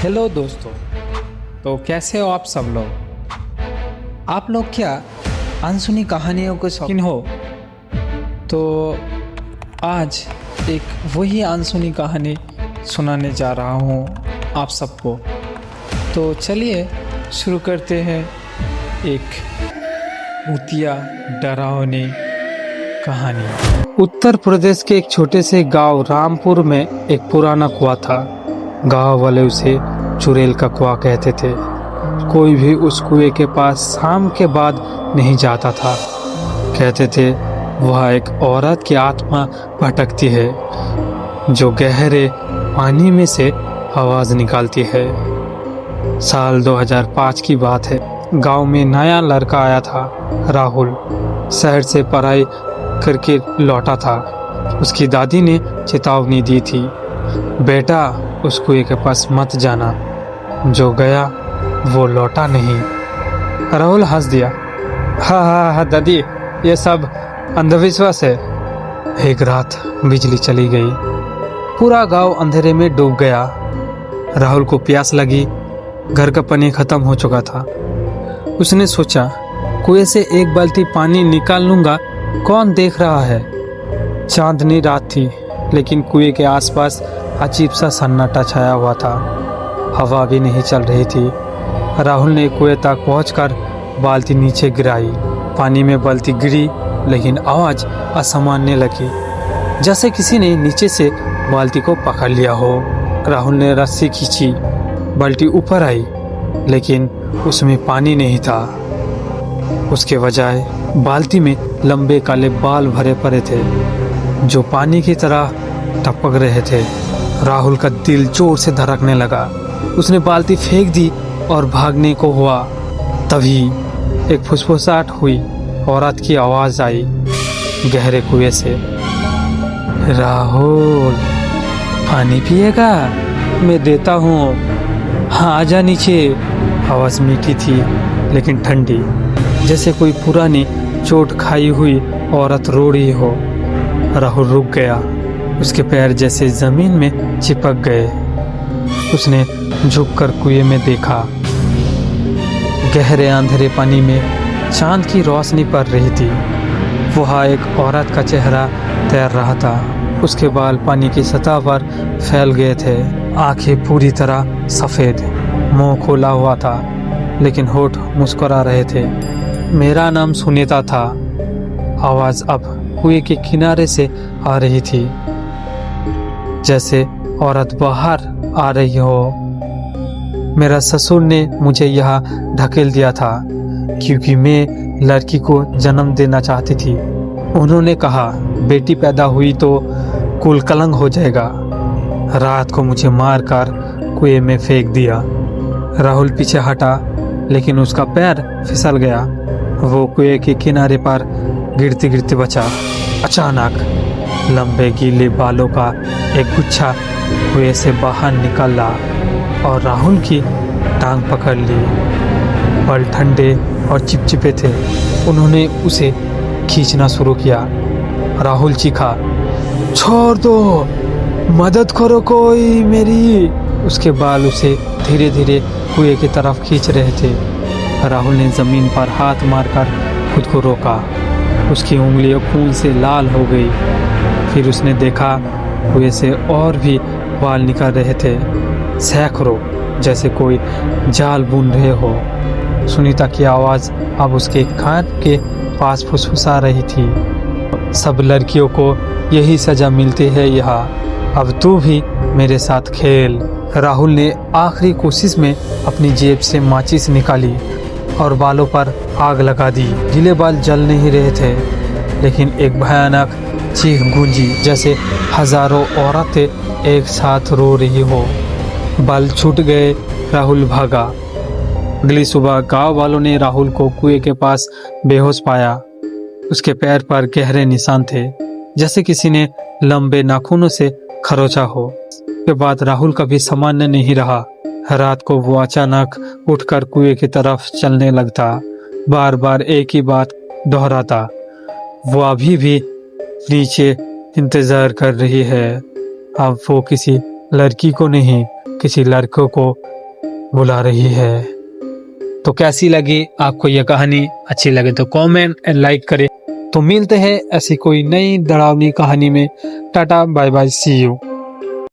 Hello दोस्तों। तो कैसे हो आप सब लोग? आप लोग क्या अनसुनी कहानियों के शौकीन हो? तो आज एक वही अनसुनी कहानी सुनाने जा रहा हूँ आप सबको। तो चलिए शुरू करते हैं एक भूतिया डरावनी कहानी। उत्तर प्रदेश के एक छोटे से गांव रामपुर में एक पुराना कुआं था। गांव वाले उसे चुड़ैल का कुआं कहते थे। कोई भी उस कुएं के पास शाम के बाद नहीं जाता था। कहते थे वह एक औरत की आत्मा भटकती है जो गहरे पानी में से आवाज निकालती है। साल 2005 की बात है। गांव में नया लड़का आया था, राहुल। शहर से पढ़ाई करके लौटा था। उसकी दादी ने चेतावनी दी थी, बेटा उस कुएं के पास मत जाना। जो गया वो लौटा नहीं। राहुल हंस दिया, हाँ दादी, ये सब अंधविश्वास है। एक रात बिजली चली गई। पूरा गांव अंधेरे में डूब गया। राहुल को प्यास लगी। घर का पानी खत्म हो चुका था। उसने सोचा कुएं से एक बाल्टी पानी निकाल लूंगा, कौन देख रहा है। चांदनी रात थी, लेकिन कुएं के आसपास अजीब सा सन्नाटा छाया हुआ था। हवा भी नहीं चल रही थी। राहुल ने कुएं तक पहुंचकर बाल्टी नीचे गिराई। पानी में बाल्टी गिरी, लेकिन आवाज असामान्य लगी, जैसे किसी ने नीचे से बाल्टी को पकड़ लिया हो। राहुल ने रस्सी खींची। बाल्टी ऊपर आई, लेकिन उसमें पानी नहीं था। उसके बजाय बाल्टी में लंबे काले बाल भरे पड़े थे जो पानी की तरह टपक रहे थे। राहुल का दिल जोर से धड़कने लगा। उसने बाल्टी फेंक दी और भागने को हुआ। तभी एक फुसफुसाहट हुई। औरत की आवाज आई गहरे कुएं से, राहुल पानी पिएगा? मैं देता हूँ, हाँ आजा नीचे। आवाज मीठी थी लेकिन ठंडी, जैसे कोई पुरानी चोट खाई हुई औरत रो रही हो। राहुल रुक गया। उसके पैर जैसे जमीन में चिपक गए। उसने झुककर कुएं में देखा। गहरे अंधेरे पानी में चांद की रोशनी पड़ रही थी। वहाँ एक औरत का चेहरा तैर रहा था। उसके बाल पानी की सतह पर फैल गए थे। आंखें पूरी तरह सफेद, मुंह खोला हुआ था, लेकिन होठ मुस्कुरा रहे थे। मेरा नाम सुनीता था। आवाज अब कुएं के किनारे से आ रही थी, जैसे औरत बाहर आ रही हो। मेरा ससुर ने मुझे यहाँ ढकेल दिया था क्योंकि मैं लड़की को जन्म देना चाहती थी। उन्होंने कहा बेटी पैदा हुई तो कुल कलंक हो जाएगा। रात को मुझे मारकर कुएं में फेंक दिया। राहुल पीछे हटा, लेकिन उसका पैर फिसल गया। वो कुएं के किनारे पर गिरते गिरते बचा। अचानक लंबे गीले बालों का एक गुच्छा कुएं से बाहर निकला और राहुल की टांग पकड़ ली। बाल ठंडे और चिपचिपे थे। उन्होंने उसे खींचना शुरू किया। राहुल चीखा, छोड़ दो, मदद करो कोई मेरी। उसके बाल उसे धीरे धीरे कुएं की तरफ खींच रहे थे। राहुल ने जमीन पर हाथ मारकर खुद को रोका। उसकी उंगलियां खून से लाल हो गई। फिर उसने देखा कुएं से और भी बाल निकल रहे थे, सैकड़ों, जैसे कोई जाल बुन रहे हो। सुनीता की आवाज अब उसके कान के पास फुसफुसा रही थी, सब लड़कियों को यही सजा मिलती है यहाँ, अब तू भी मेरे साथ खेल। राहुल ने आखिरी कोशिश में अपनी जेब से माचिस निकाली और बालों पर आग लगा दी। गीले बाल जल नहीं रहे थे, लेकिन एक भयानक चीख गूंजी, जैसे हजारों औरतें एक साथ रो रही हो। बाल छूट गए। राहुल भागा। अगली सुबह गांव वालों ने राहुल को कुएं के पास बेहोश पाया। उसके पैर पर गहरे निशान थे, जैसे किसी ने लंबे नाखूनों से खरोचा हो। के बाद राहुल कभी सामान्य नहीं रहा। रात को वो अचानक उठकर कुएं की तरफ चलने लगता, बार बार एक ही बात दोहराता, वो अभी भी नीचे इंतजार कर रही है। अब वो किसी लड़की को नहीं, किसी लड़कों को बुला रही है। तो कैसी लगी आपको यह कहानी? अच्छी लगे तो कमेंट एंड लाइक करें। तो मिलते हैं ऐसी कोई नई डरावनी कहानी में। Tata bye bye, see you.